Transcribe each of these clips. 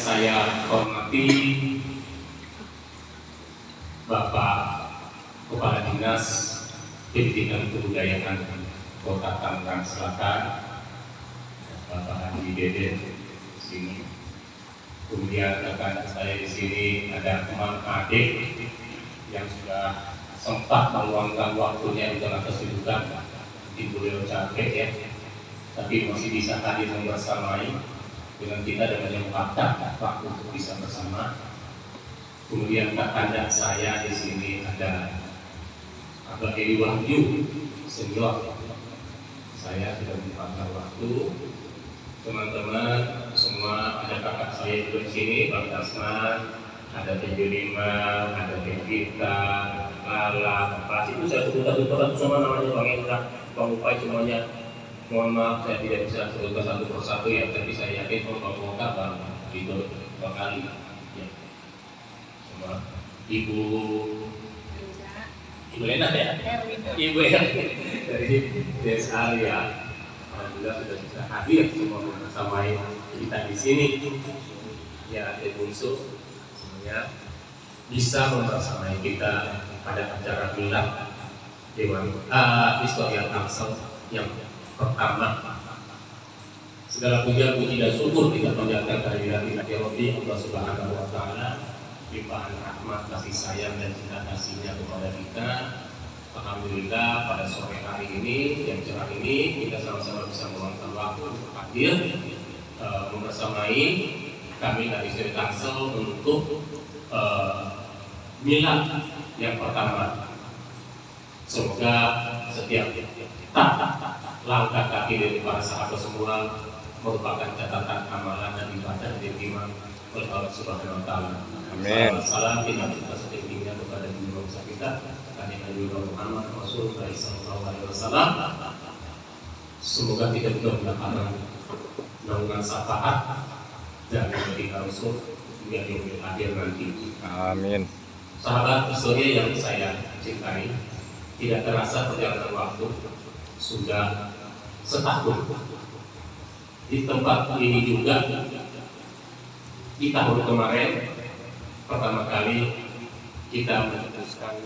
saya hormati Bapak Kepala Dinas Pendidikan Kebudayaan Kota Tangerang Selatan, Bapak Haji Deden di sini. Kemudian rekan saya di sini ada teman adik yang sudah sempat meluangkan waktunya di tengah kesibukan di beliau capek ya, tapi masih bisa hadir bersamai dengan kita dan menyempatkan waktu untuk bisa bersama. Kemudian kakak saya di sini ada Abah Edi Wahyu senior. Saya sudah menyempatkan waktu. Teman-teman semua, ada kakak saya di sini, Bang Tasman, ada Teh Lima, ada Teh Gita, Lala, Pak itu saya sebutkan semua namanya, Bang Endra, Bang Upai semuanya. Mohon maaf saya tidak bisa sebutkan satu persatu ya, tapi saya yakin kalau Bang Moka, Bang Dito, Bang Ali, ya. Semua Ibu Lena ya, Ibu dari DSA ya. Alhamdulillah sudah bisa hadir semua bersama kita di sini. Ya, Bungsu semuanya bisa membersamai kita pada acara milad Dewan Historia Tangsel yang pertama. Segala puja, puji dan syukur kita panjatkan kehadirat ilahi Rabbi Allah Subhanahu wa Ta'ala, limpahan rahmat, kasih sayang dan cinta kasihnya kepada kita. Alhamdulillah pada sore hari ini yang cerah ini kita sama-sama bisa meluangkan waktu untuk hadir membersamai kami dari Historia Tangsel untuk milad yang pertama. Semoga setiap langkah kaki dari para sahabat semua merupakan catatan amalan dan ibadah yang diterima oleh Allah Subhanahu wa Ta'ala. Amin. Salam kita setingginya kepada guru bangsa kita, Nabi Muhammad Rasulullah SAW. Semoga kita juga mendapatkan naungan syafaat dan ketika Rasul hingga di akhir nanti. Amin. Sahabat historia yang saya cintai, tidak terasa perjalanan waktu sudah setahun di tempat ini juga. Di tahun kemarin pertama kali kita memutuskan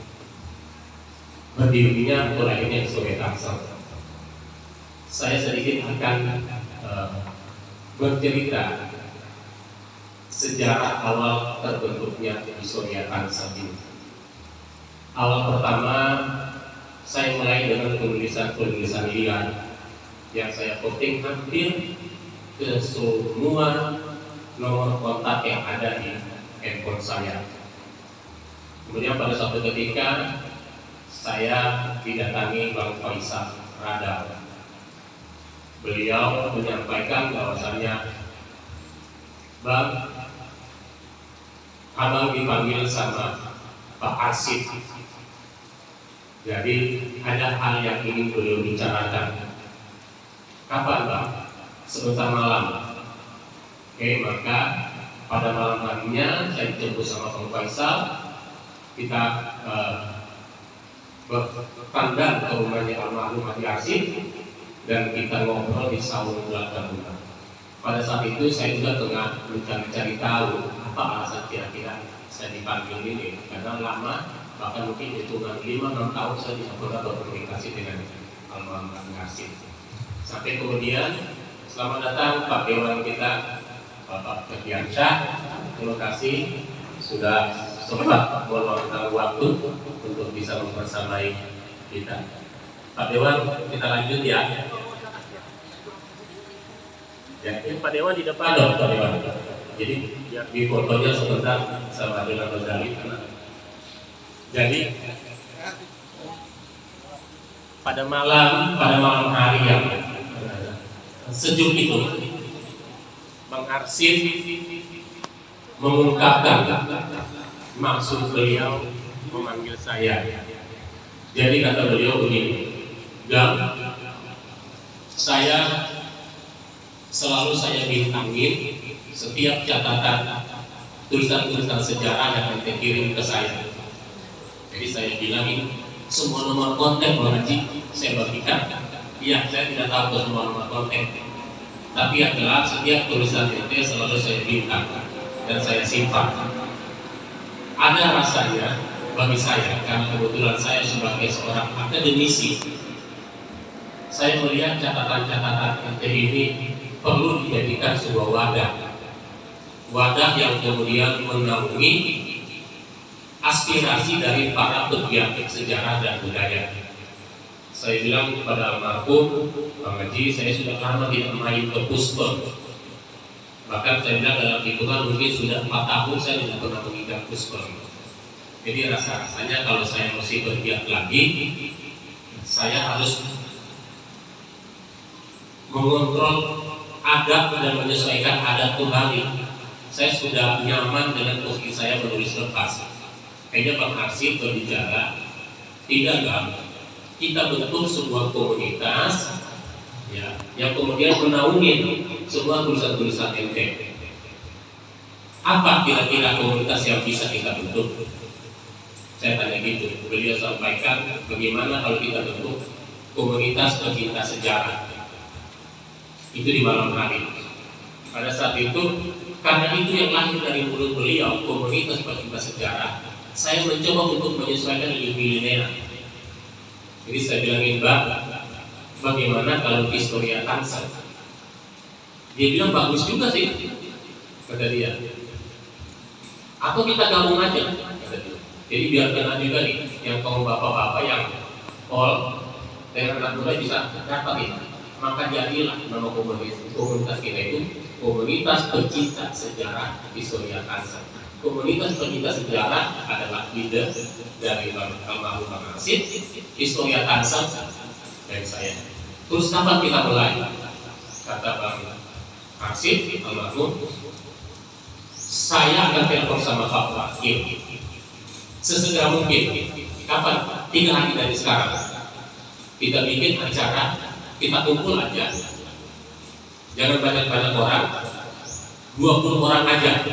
berdirinya atau lahirnya Historia Tangsel. Saya sedikit akan bercerita sejarah awal terbentuknya Historia Tangsel ini. Awal pertama saya mulai dengan penulisan liar yang saya posting hampir ke semua nomor kontak yang ada di handphone saya. Kemudian pada suatu ketika saya didatangi Bang Faisal Radar. Beliau menyampaikan bahwasannya, Bang, abang dipanggil sama Pak Arsip. Jadi ada hal yang ingin beliau bicarakan. Kapan, Bang? Sebentar malam. Oke, maka pada malam harinya saya dijemput sama Bang Faisal. Kita bertandang ke rumahnya almarhum Haji Arsip dan kita ngobrol di saung belakang rumah. Pada saat itu saya juga tengah mencari tahu apa alasan kira-kira saya dipanggil ini, karena lama, bahkan mungkin hitungan 5-6 tahun saya bisa pernah berkomunikasi dengan almarhum Haji Arsip. Sampai kemudian selamat datang Pak Dewan kita, Bapak Kegiansyah. Terima kasih sudah sempat meluangkan waktu untuk bisa membersamai kita. Pak Dewan, kita lanjut ya. Ya, Pak Dewan di depan dong, Pak Dewan. Jadi ya, di fotonya sebentar sama dengan Rozali. Jadi pada malam hari yang sejuk itu, Bang Arsip mengungkapkan maksud beliau memanggil saya. Jadi kata beliau begini, Gang, selalu saya bintangin setiap catatan tulisan-tulisan sejarah yang nanti kirim ke saya. Jadi saya bilangin semua nomor kontak Bang Haji saya bagikan. Iya, saya tidak tahu semua nomor kontak, tapi adalah setiap tulisan itu selalu saya bintang. dan saya simpan. Ada rasanya bagi saya, karena kebetulan saya sebagai seorang akademisi, saya melihat catatan-catatan MT ini perlu dijadikan sebuah wadah yang kemudian menaungi aspirasi dari para pegiat sejarah dan budaya. Saya bilang kepada almarhum Bang Haji, saya sudah lama tidak main ke Puspon. Bahkan saya bilang dalam hitungan mungkin sudah 4 tahun saya tidak pernah mengidap Puspon. Jadi rasa-rasanya kalau saya mesti bergiat lagi, saya harus mengontrol adab dan menyesuaikan adat kembali. Saya sudah nyaman dengan posisi saya menulis lepas. Kayaknya Bang Arsip berbicara, tidak gampang. Kita bentuk sebuah komunitas ya, yang kemudian menaungi semua tulisan-tulisan MT. Apa kira-kira komunitas yang bisa kita bentuk? Saya tanya gitu. Beliau sampaikan, bagaimana kalau kita bentuk komunitas pecinta sejarah? Itu di malam hari. Pada saat itu, karena itu yang lahir dari mulut beliau, komunitas pecinta sejarah, saya mencoba untuk menyesuaikan lebih linear. Jadi saya bilangin, Mbak, bagaimana kalau Historia Tangsel? Dia bilang bagus juga sih, kata dia. Atau kita gabung aja, kata dia. Jadi biar kena juga nih, yang kaum bapak-bapak yang all dengan anak muda bisa dapat ini. Maka jadilah nama komunitas kita itu Komunitas Pecinta Sejarah Historia Tangsel. Komunitas pecinta sejarah adalah leader dari almarhum Bang Arsip, Historia Tangsel dari saya. Terus kapan kita mulai? Kata Bang Arsip almarhum, saya akan telepon sama Pak Wakil sesegera mungkin. Kapan? 3 hari dari sekarang. Kita bikin acara, kita kumpul aja. Jangan banyak-banyak orang, 20 orang aja,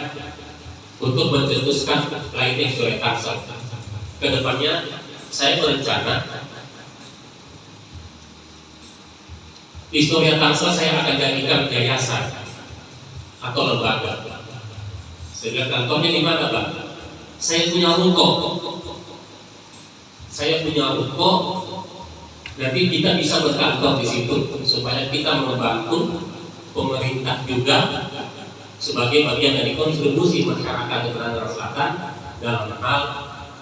untuk mencetuskan lainnya Historia Tangsel. Kedepannya saya berencana Historia Tangsel saya akan jadikan yayasan atau lembaga. Saya bilang, kantornya di mana, Bang? Saya punya ruko. Nanti kita bisa berkantor di situ supaya kita membantu pemerintah juga sebagai bagian dari kontribusi masyarakat di Tangerang Selatan dalam hal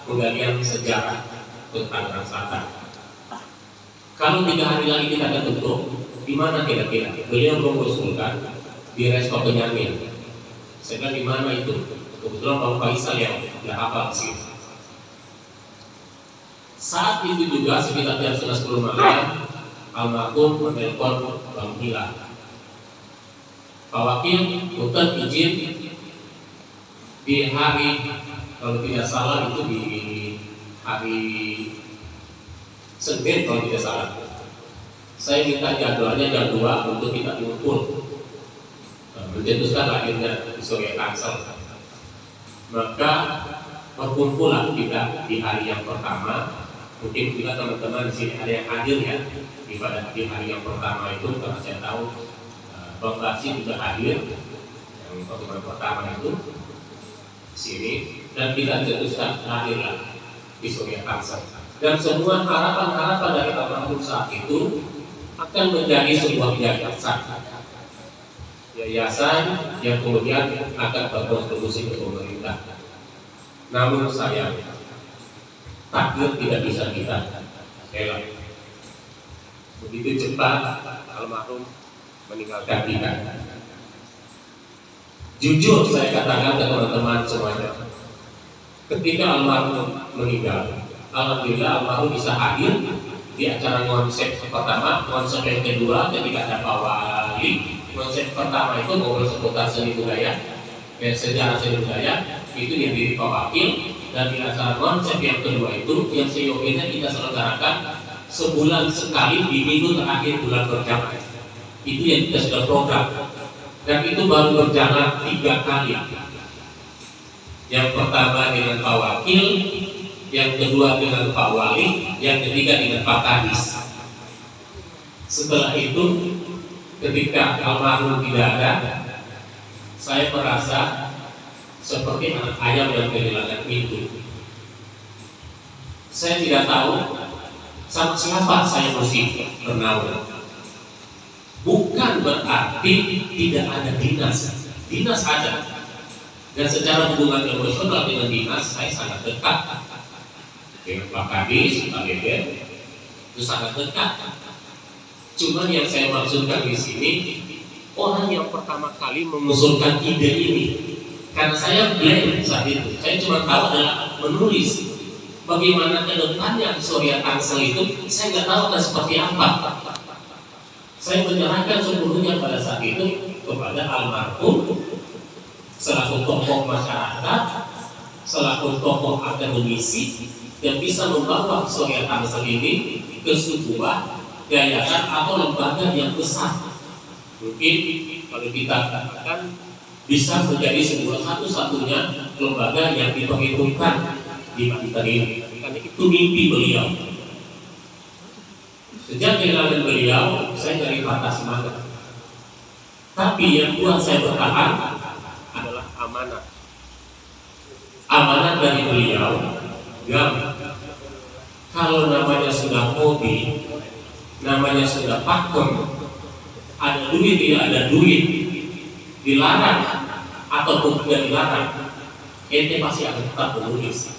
penggalian sejarah di Tangerang Selatan. Kalau 3 hari lagi kita akan bentuk, di mana kira-kira? Beliau mengusulkan di Resto Benyamin. Saya bilang, di mana itu? Kebetulan Bang Faisal yang tidak hafal sih. Saat itu juga sekitar jam 11 malam, almarhum menelpon Bang Hilal. Pak Wakil, bukan izin di hari, kalau tidak salah itu di hari Senin kalau tidak salah. Saya minta jadwalnya jam 2 untuk kita kumpul mencetuskan lahirnya Historia Tangsel. Maka berkumpullah kita di hari yang pertama. Mungkin juga teman-teman di sini ada yang hadir ya di hari yang pertama itu, karena saya tahu Bang Basi juga hadir yang pertemuan pertama itu di sini, dan kita cetuskan lahirlah Historia Tangsel. Dan semua harapan-harapan dari almarhum saat itu akan menjadi sebuah yayasan yang kemudian akan berkontribusi ke pemerintah. Namun sayang, takdir tidak bisa kita elak. Begitu cepat almarhum meninggalkan kita. Jujur saya katakan ke teman-teman semuanya, ketika almarhum meninggal, alhamdulillah almarhum bisa hadir di acara konsep pertama. Konsep yang kedua ketika ada Pak Wali, konsep pertama itu ngobrol seputar seni budaya, sejarah seni budaya, itu dihadiri Pak Wakil. Dan di acara konsep yang kedua itu yang seyogianya kita selenggarakan sebulan sekali di minggu terakhir bulan berjalan. Itu yang kita sudah program, dan itu baru berjalan 3 kali. Yang pertama dengan Pak Wakil, yang kedua dengan Pak Wali, yang ketiga dengan Pak Kadis. Setelah itu ketika almarhum tidak ada, saya merasa seperti anak ayam yang kehilangan itu. Saya tidak tahu sama siapa saya mesti bernaung. Bukan berarti tidak ada dinas. Dinas ada. Dan secara hubungan emosional dengan dinas saya sangat dekat. Dengan Pak Kadis, Pak Deden, itu sangat dekat. Cuman yang saya maksudkan di sini, orang yang pertama kali mengusulkan ide ini, karena saya blank saat itu, saya cuma tahu adalah menulis. Bagaimana ke depannya Surya Tangsel itu, saya nggak tahu akan seperti apa. Saya menyerahkan sepenuhnya pada saat itu kepada almarhum selaku tokoh masyarakat, selaku tokoh akademisi yang bisa membawa Surya Tangsel ini ke sebuah yayasan atau lembaga yang besar. Mungkin kalau kita katakan bisa menjadi sebuah satu-satunya lembaga yang diperhitungkan di Banten ini, karena itu mimpi beliau. Sejak kehilangan beliau, saya dari patah semangat. Tapi yang buat saya bertahan adalah amanat. Amanat dari beliau, kalau namanya sudah hobi, namanya sudah pakem, ada duit tidak ada duit, dilarang ataupun tidak dilarang, ente pasti akan tetap menulis.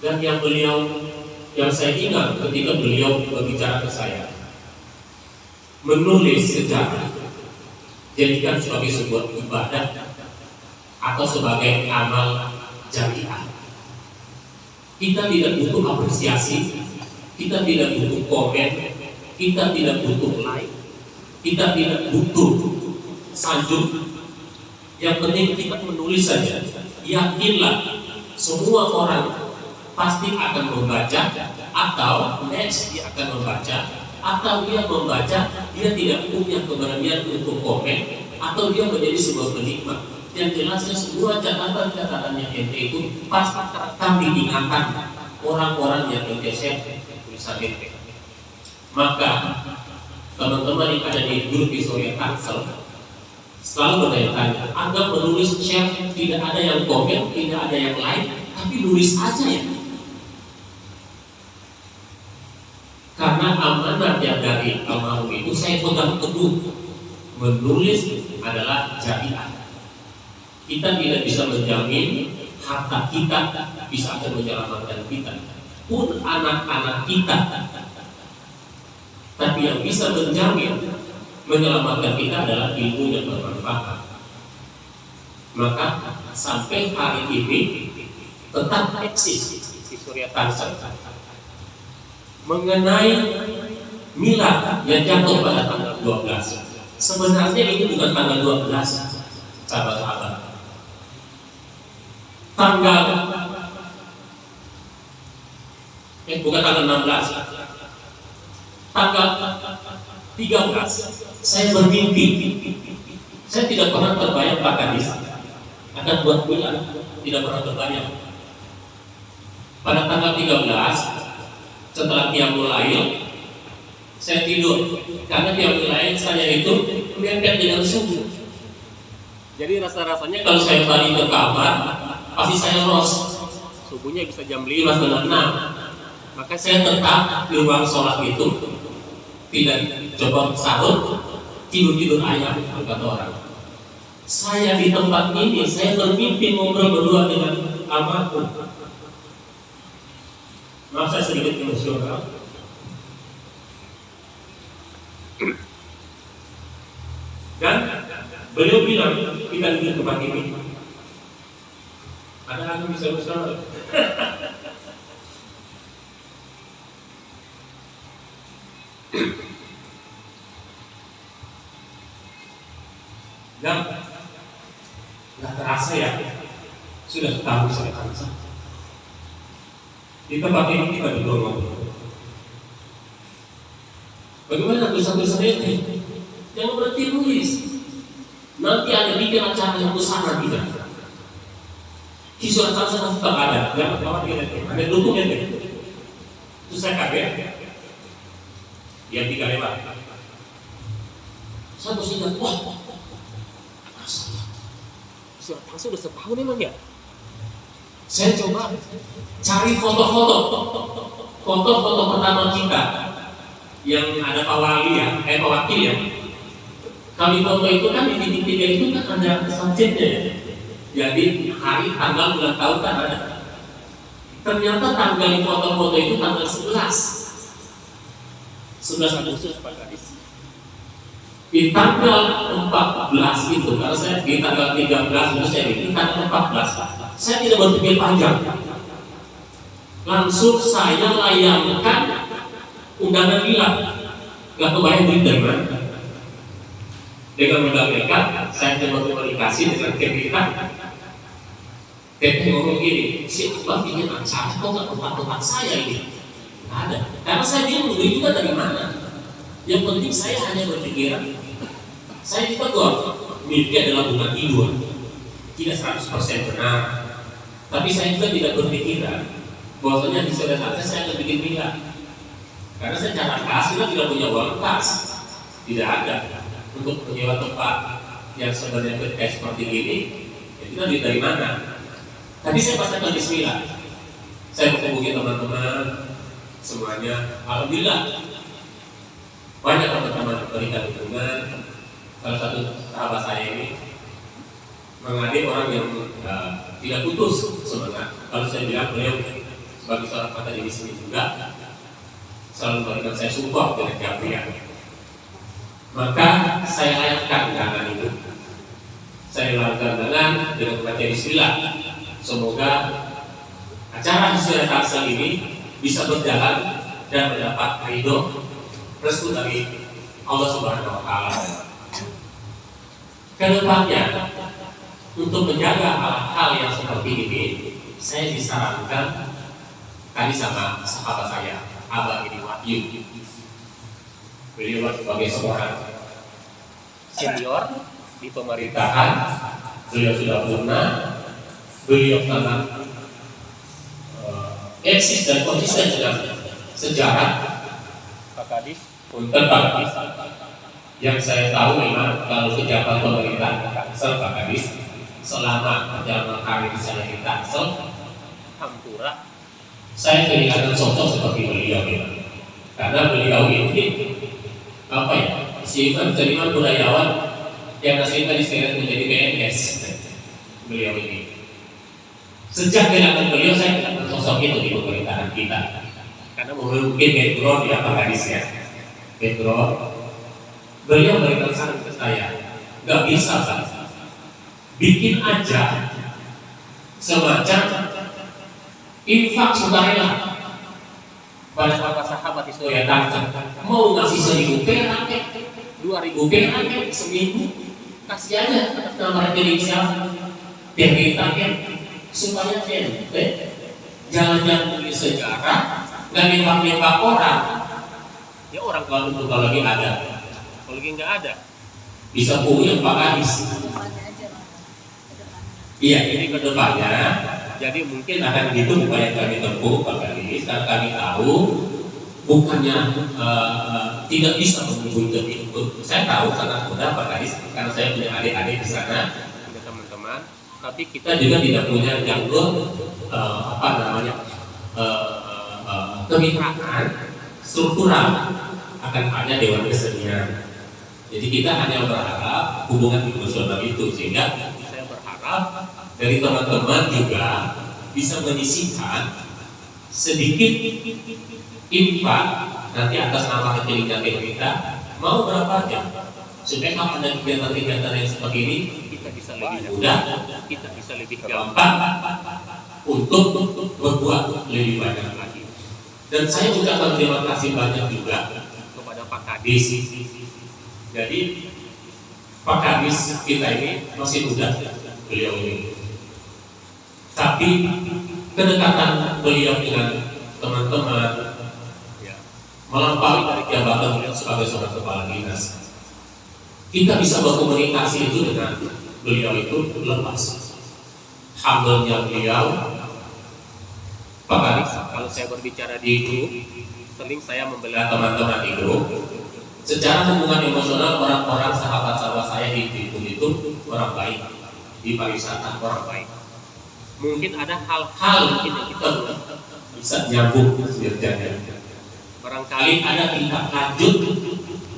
Dan yang saya ingat ketika beliau berbicara ke saya, menulis sejarah jadikan sebagai sebuah ibadah atau sebagai amal jariah. Kita tidak butuh apresiasi, kita tidak butuh komen, kita tidak butuh like, kita tidak butuh sanjung. Yang penting kita menulis saja. Yakinlah semua orang pasti akan membaca, atau next dia akan membaca, atau dia membaca dia tidak punya keberanian untuk komen, atau dia menjadi sebuah penikmat. Yang jelasnya semua catatan-catatan yang ente itu pasti terekam di ingatan orang-orang yang ente share tulisan ente. Maka teman-teman yang ada di grup Surya Tangsel selalu bertanya-tanya, agar menulis share tidak ada yang komen, tidak ada yang like, tapi nulis aja ya. Karena amanat yang dari almarhum itu saya pegang teguh, menulis adalah jariah. Kita tidak bisa menjamin harta kita bisa akan menyelamatkan kita, pun anak-anak kita. Tapi yang bisa menjamin menyelamatkan kita adalah ilmu yang bermanfaat. Maka sampai hari ini tetap eksis di Surya Tangsel mengenai milad yang jatuh pada tanggal 12. Sebenarnya ini bukan tanggal 12, sahabat-sahabat. Bukan tanggal 16. Tanggal 13 saya bermimpi. Saya tidak pernah terbayang Pak Kadis akan buat bulan, tidak pernah terbayang. Pada tanggal 13 setelah Qiyamul Lail, saya tidur karena Qiyamul Lail saya itu mepet dengan subuh. Jadi rasa-rasanya kalau saya balik ke kamar pasti saya los. Subuhnya bisa jam 5 setengah 6. Maka saya tetap di ruang sholat itu, tidak coba sahur, tidur-tidur ayam kata orang. Saya di tempat ini saya bermimpi ngobrol berdua dengan almarhum. Maaf saya sedikit emosional. Dan beliau bilang kita di tempat ini. Ada aku bisa bersama. Dan nggak terasa ya, sudah tahu saya Tangsel. Di tempat ini kita berdua ngobrol. Bagaimana tulisan-tulisan ini? Jangan berhenti nulis. Nanti ada bikin acara yang besar nanti kan. Di Surya Tangsel tetap ada. Jangan khawatir, ada dukung ya. Itu saya kaget. Yang 3 lewat. Saya terus ingat, wah, surat palsu udah setahun emang ya? Saya coba cari foto-foto pertama kita yang ada Pak Wali ya, Pak Wakil ya. Kami foto itu kan di titik-titik itu kan ada subjeknya ya. Jadi hari, tanggal, bulan, tahun kan ada. Ternyata tanggal di foto-foto itu tanggal 11 Agustus Pak Kadis. Di tanggal 14 itu, karena saya di tanggal 13 itu saya di tanggal 14, saya tidak berpikir panjang. Langsung saya layangkan undangan hilang. Gak kebayang duit dari mana. Dengan modal mereka, saya coba komunikasi dengan kita. Kita ngomong gini, si Abang bikin acara kok gak tempat-tempat saya ini? Gak ada. Karena saya bingung duit juga dari mana. Yang penting saya hanya berpikiran, saya ditegur, mimpi adalah bukan tidur, tidak 100% benar. Tapi saya juga tidak berpikiran bahwasanya di sore saat saya akan bikin pilihan. Karena secara kas kita tidak punya uang kas, tidak ada untuk menyewa tempat yang sebenarnya kayak seperti ini. Ya kita duit dari mana? Tadi saya bacakan bismillah, saya menghubungi teman-teman semuanya, alhamdulillah banyak teman-teman berikan dukungan. Salah satu sahabat saya ini mengadik orang yang tidak putus semangat. Kalau saya bilang beliau sebagai seorang kata di sini juga selalu memberikan saya support dengan jamiah. Maka saya layakkan undangan itu. Saya lakukan dengan membaca bismillah. Semoga acara Husnul Tarsal ini bisa berjalan dan mendapat ridho restu dari Allah Subhanahu wa Ta'ala. Kedepannya, untuk menjaga hal-hal yang seperti ini, saya disarankan tadi sama sahabat saya, Abah ini Wahyu. Beliau sebagai seorang senior di pemerintahan, beliau sudah pernah, beliau sangat eksis dan konsisten dengan sejarah Pak Kadis. Untuk Pak Kadis, yang saya tahu memang kalau pejabat pemerintah Tangsel Pak Kadis selama perjalanan karir saya di Tangsel, Hampura, saya kehilangan sosok seperti beliau ya. Karena beliau ini apa ya, seniman budayawan yang nasibnya diseret menjadi PNS. Beliau ini sejak kehilangan beliau saya kehilangan sosok itu di pemerintahan kita. Karena mungkin background ya Pak Kadis ya, background beliau berikan saran ke saya, nggak bisa kan, bikin aja semacam infak sukarela pada para sahabat historia Tangsel. Mau ngasih 1.000 perak, 2.000 perak seminggu, kasih aja nama inisial biar kita supaya ente jangan tulis sejarah, nggak nembak-nembak orang. ya orang Kalau lagi ada, kalau lagi nggak ada, bisa punya Pak Kadis. Iya, ini kedepannya. jadi mungkin Akan gitu upaya kami tempuh Pak Kadis, karena kami tahu bukannya tidak bisa menghubungi itu. Saya tahu sangat mudah Pak Kadis, karena saya punya adik-adik di sana. ada teman-teman, tapi Kita juga tidak punya jalur kemitraan struktural, akan hanya Dewan Kesenian. Jadi kita hanya berharap hubungan emosional itu, sehingga saya berharap dari teman-teman juga bisa menyisihkan sedikit infak nanti atas nama kecil kita, mau berapa jam, supaya kalau ada kegiatan-kegiatan yang seperti ini kita bisa lebih mudah, kita bisa lebih gampang untuk berbuat lebih banyak lagi. Dan saya ucapkan terima kasih banyak juga kepada Pak Kadis. Jadi Pak Kadis kita ini masih muda, beliau ini, tapi kedekatan beliau dengan teman-teman melampaui dari jabatan beliau sebagai seorang kepala dinas. Kita bisa berkomunikasi itu dengan beliau itu lepas. Humble-nya beliau, Pak Kadis, Kalau saya berbicara di grup, sering saya membela teman-teman di grup. Secara hubungan emosional orang-orang sahabat-sahabat saya di grup itu orang baik. di pariwisata orang baik. Mungkin ada hal-hal mungkin yang kita bisa nyambung kerjanya. barangkali Kali ada tindak lanjut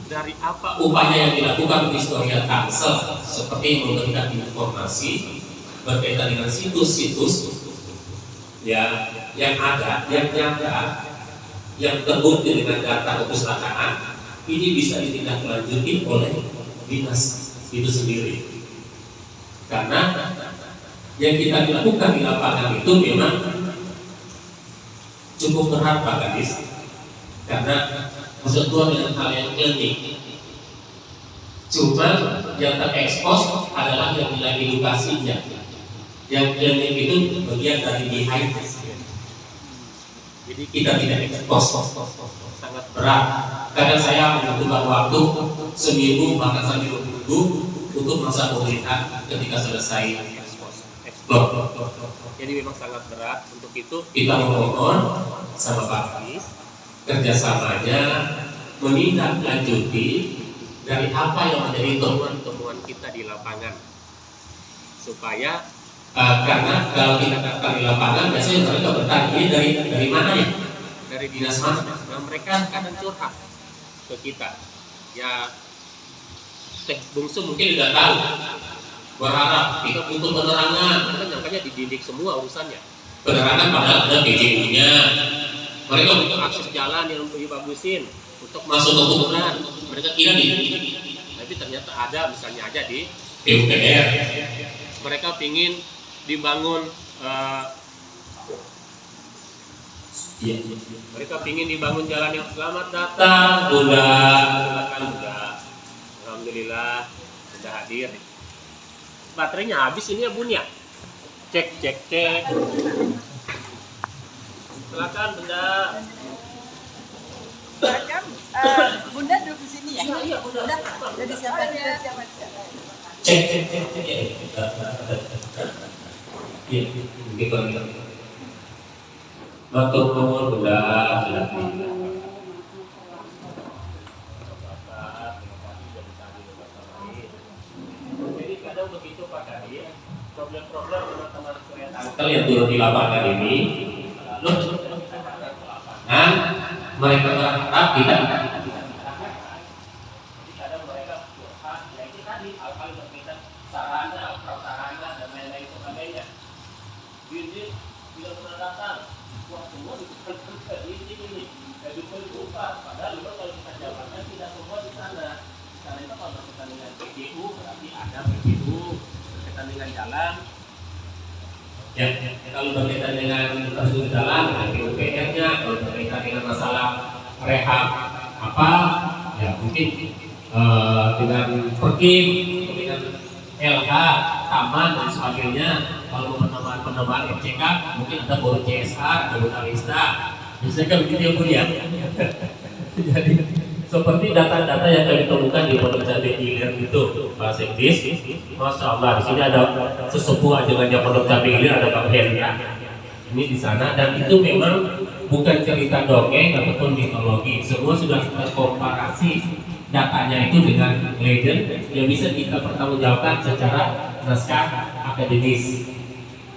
dari apa upaya yang dilakukan di Historia Tangsel seperti memberikan informasi berkaitan dengan situs-situs ya yang ada, yang nyata, yang terbukti dengan data perpustakaan, ini bisa ditindaklanjuti oleh dinas itu sendiri. Karena yang kita lakukan di lapangan itu memang cukup berat Pak Kadis, karena bersentuhan dengan hal yang klinik. Cuma yang terekspos adalah yang nilai edukasinya. Yang klinik itu bagian dari behind. jadi Kita tidak ekspos, sangat berat. Kadang saya membutuhkan waktu seminggu bahkan sampai 2 minggu untuk masa pemulihan ketika selesai ekspos. blok. Jadi memang sangat berat. Untuk itu Kita memohon sama Pak Kadis kerjasamanya menindaklanjuti dari apa yang menjadi temuan-temuan kita di lapangan supaya karena kalau kita katakan di lapangan biasanya mereka bertanya ini dari mana ya, dari dinas mana. Nah, mereka kadang curhat ke kita. Ya, Teh Bungsu mungkin Mungkin tidak tahu, berharap kita butuh penerangan. mereka nyangkanya dididik semua urusannya. Penerangan padahal ada PJU-nya. Mereka Untuk butuh akses jalan yang dibagusin, untuk masuk ke kuburan. mereka kira di Tapi ternyata ada, misalnya aja di PUPR. mereka pingin dibangun Iya. mereka pingin dibangun jalan yang selamat datang. Tak Bunda. Silakan udah, alhamdulillah sudah hadir. Baterainya habis ini ya Bun ya. Cek. Silakan Bunda. Bunda duduk di sini ya? Iya, Bunda. Udah disiapkan. Cek. Iya, gitu. Matur nuwun Bunda. Jadi kadang begitu Pak Kadi, problem-problem teman-teman kereta Kalian turun di lapangan ini, nah mereka berharap tidak. kadang mereka curhat, ya itu tadi hal-hal berkaitan sarana, prasarana dan lain-lain sebagainya. Jadi bila sudah datang, wah semua ditekan ke ini, lupa. Padahal lupa kalau kita jalankan tidak semua di sana. Di sana itu kalau berkaitan dengan PJU berarti ada PJU, berkaitan dengan jalan. Ya, kalau berkaitan dengan infrastruktur jalan, dengan PUPR-nya, kalau berkaitan dengan masalah rehab apa, ya mungkin dengan perkim, dengan LH, taman dan sebagainya. Kalau penambahan FCK, mungkin ada boru CSR, ada boru Alista. Biasanya kan begitu ya Bu ya. Jadi seperti data-data yang kami temukan di Pondok Cabai Ilir itu, Pak Sekdis, Masya Allah, di sini ada sesepuh ajengannya Pondok Cabai Ilir, ada Bang Hendra. Ini di sana, dan itu memang bukan cerita dongeng ataupun mitologi. Semua sudah kita komparasi datanya itu dengan legend yang bisa kita pertanggungjawabkan secara naskah akademis.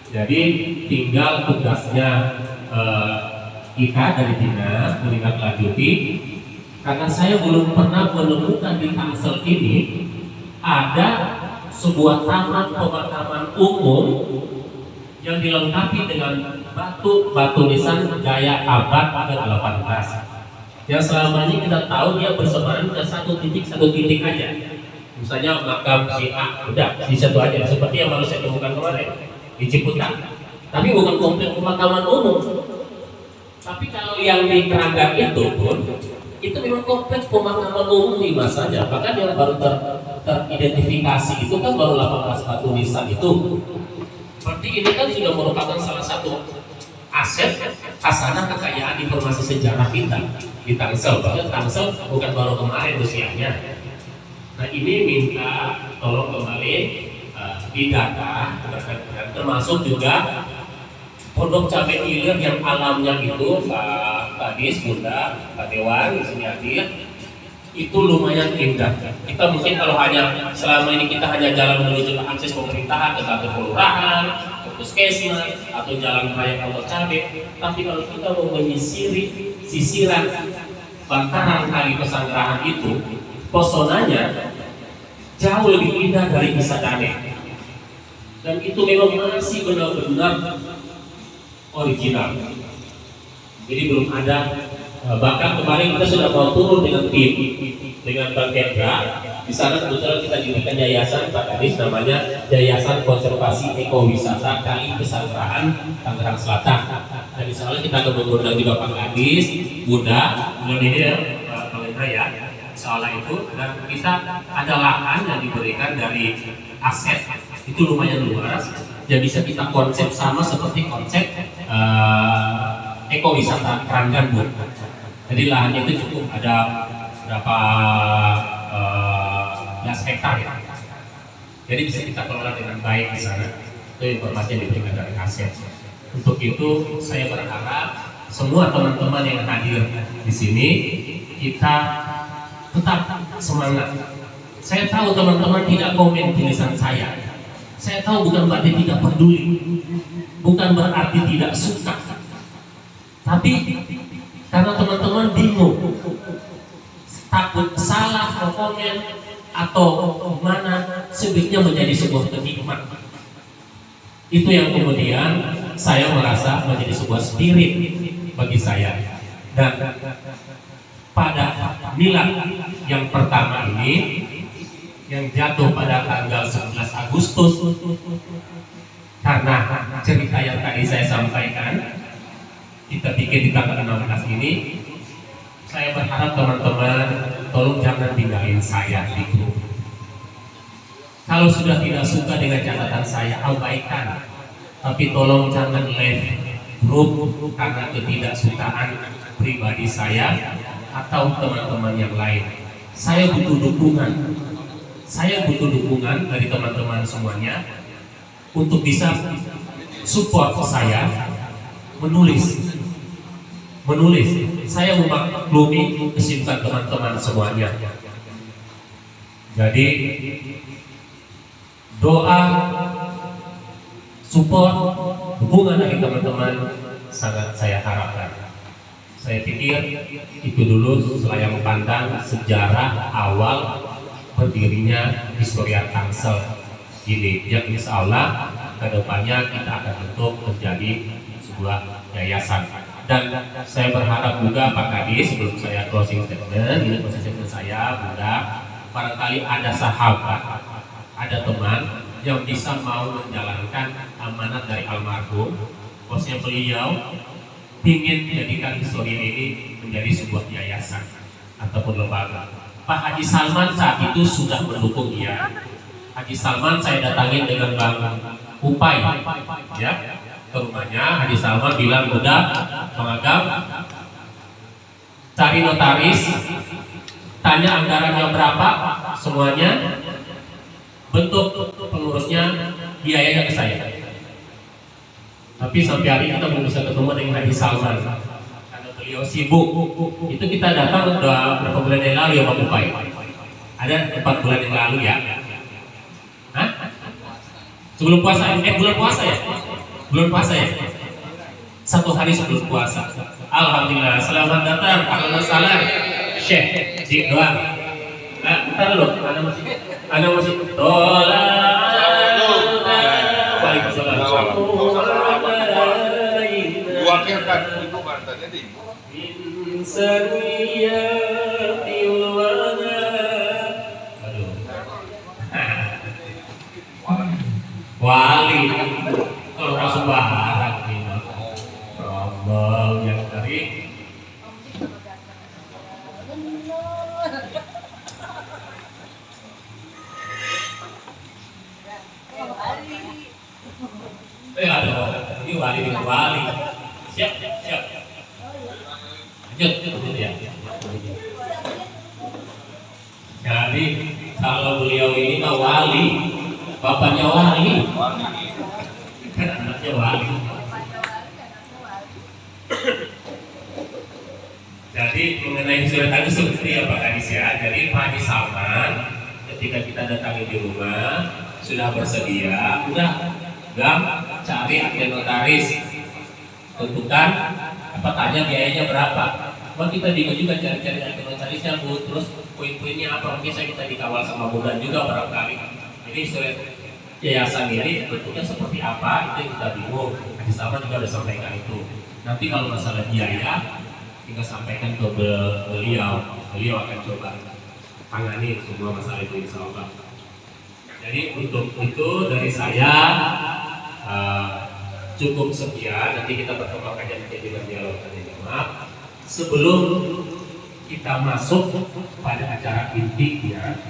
Jadi tinggal tugasnya kita dari dinas menindaklanjuti. Karena saya belum pernah menemukan di Tangsel ini ada sebuah taman pemakaman umum yang dilengkapi dengan batu nisan gaya abad ke-18. Yang selama ini kita tahu dia bersebaran ke satu titik aja. Misalnya makam si A, udah di satu aja. Seperti yang baru saya temukan kemarin di Ciputat. Tapi bukan komplek pemakaman umum. Tapi kalau yang di Keranggan itu pun itu memang kompleks pemakaman umum di masanya. Bahkan yang baru teridentifikasi itu kan baru 18 batu nisan itu. Berarti ini kan sudah merupakan salah satu aset khazanah kekayaan informasi sejarah kita di Tangsel. Bahkan Tangsel bukan baru kemarin usianya. Nah ini minta tolong kembali didata, termasuk juga Pondok Cabai Ilir yang alamnya itu Pak Kadis, Bunda, Pak Dewan di sini hadir, itu lumayan indah. Kita mungkin kalau hanya selama ini kita hanya jalan menuju ke akses pemerintahan, ke kantor kelurahan, ke puskesmas, atau jalan raya kantor cabai. Tapi kalau kita mau menyisiri sisiran bantaran kali Pesanggerahan itu, pesonanya jauh lebih indah dari Cisadane. Dan itu memang masih benar-benar original. Jadi belum ada. Bahkan kemarin kita sudah mau turun dengan tim, dengan Bang Kendra. Di sana kebetulan kita dirikan yayasan Pak Kadis, namanya Yayasan Konservasi Ekowisata Kali Pesanggerahan Tangerang Selatan. Dan di sana kita akan mengundang juga Pak Kadis, Bunda, dan ini Pak ya, soalnya itu. Dan kita ada lahan yang diberikan dari aset itu lumayan luas, yang bisa kita konsep sama seperti konsep ekowisata Keranggan, Bu. Jadi lahannya itu cukup ada berapa belas hektar ya. Jadi bisa kita kelola dengan baik di sana. Itu informasi yang diberikan dari aset. Untuk itu saya berharap semua teman-teman yang hadir di sini kita tetap semangat. Saya tahu teman-teman tidak komen tulisan saya. Saya tahu bukan berarti tidak peduli, bukan berarti tidak suka. Tapi karena teman-teman bingung, takut salah mau komen atau mana, sebaiknya menjadi sebuah kenikmat. Itu yang kemudian saya merasa menjadi sebuah spirit bagi saya. Dan pada milad yang pertama ini, yang jatuh pada tanggal 11 Agustus, karena cerita yang tadi saya sampaikan, kita bikin di tanggal 16 ini. Saya berharap teman-teman tolong jangan tinggalin saya di grup. Kalau sudah tidak suka dengan catatan saya, abaikan. Tapi tolong jangan leave grup karena ketidaksukaan pribadi saya atau teman-teman yang lain. Saya butuh dukungan. Saya butuh dukungan dari teman-teman semuanya untuk bisa support saya menulis. Saya memaklumi kesibukan teman-teman semuanya. Jadi doa, support, dukungan dari teman-teman sangat saya harapkan. Saya pikir itu dulu selayang pandang sejarah awal berdirinya Historia Tangsel ini, yang insya Allah kedepannya kita akan bentuk menjadi sebuah yayasan. Dan saya berharap juga Pak Kadis, sebelum saya closing statement, ini closing statement saya, Bunda, barangkali ada sahabat, ada teman yang bisa mau menjalankan amanat dari almarhum, bosnya beliau ingin menjadikan Historia ini menjadi sebuah yayasan ataupun lembaga. Pak Haji Salman saat itu sudah mendukung dia. Haji Salman saya datangin dengan Bang Upai, ya, ke rumahnya. Haji Salman bilang, udah Bang Agam, cari notaris, tanya anggarannya berapa, semuanya, bentuk pengurusnya, biayanya ke saya. Tapi sampai hari ini kita belum bisa ketemu dengan Haji Salman karena beliau sibuk. Itu kita datang udah berapa bulan yang lalu ya Bang Upai? Ada 4 bulan yang lalu ya. Hah? Sebelum puasa, bulan puasa ya? Bulan puasa ya? 1 hari sebelum puasa. Alhamdulillah, selamat datang. Ahlan salam. Syekh, di doang. Nah, bentar dulu, ada musik. Waalaikumsalam. Wakilkan itu katanya di Wali kalau masuk barat ini rombong yang dari ada ini wali dengan wali. Siap. Lanjut ya. Jadi kalau beliau ini mah wali, bapaknya wali, kan anaknya wali. Jadi Jadi mengenai surat tadi seperti ya Pak Kadis ya. Jadi Pak Haji Salman ketika kita datangi di rumah sudah bersedia, udah gam cari agen notaris, tentukan apa tanya biayanya berapa. Wah kita bingung juga cari-cari agen notarisnya Bu, terus poin-poinnya apa, mungkin saya kita dikawal sama Budan juga barangkali. Jadi surat yayasan ini bentuknya seperti apa itu yang kita bingung. Haji Salman juga sudah sampaikan itu. Nanti kalau masalah biaya tinggal sampaikan ke beliau akan coba tangani semua masalah itu insya Allah. Jadi untuk itu dari saya cukup sekian. Nanti kita berkembang aja menjadi dialog tanya jawab. Sebelum kita masuk pada acara inti ya,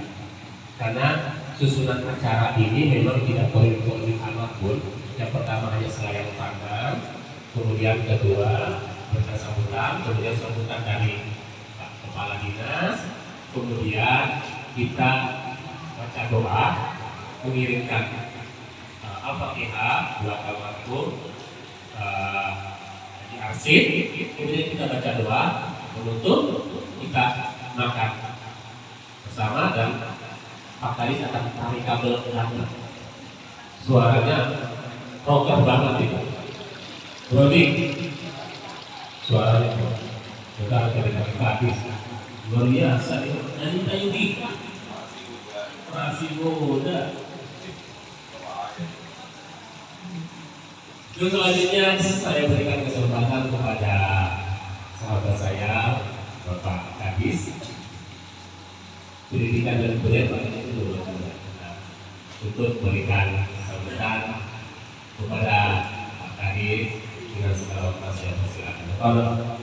karena susunan acara ini memang tidak poin-poin amat pun. Yang pertama hanya selayang pandang, kemudian kedua berkata sambutan, kemudian sambutan dari Pak Kepala Dinas, kemudian kita baca doa, mengirimkan Al-Fatihah, dua kalimat di arsip, kemudian kita baca doa, menutup, kita makan bersama dan Pak Kadis akan tarik kabel lagi. Suaranya rocker banget itu. Brody, suaranya sudah dari Pak Kadis luar biasa ya. Nyanyi kayu Dika masih muda. Terus selanjutnya saya berikan kesempatan kepada sahabat saya Bapak Kadis Pendidikan dan Kebudayaan itu dulu untuk memberikan sambutan kepada Pak Kadis dengan segala hormat saya persilakan.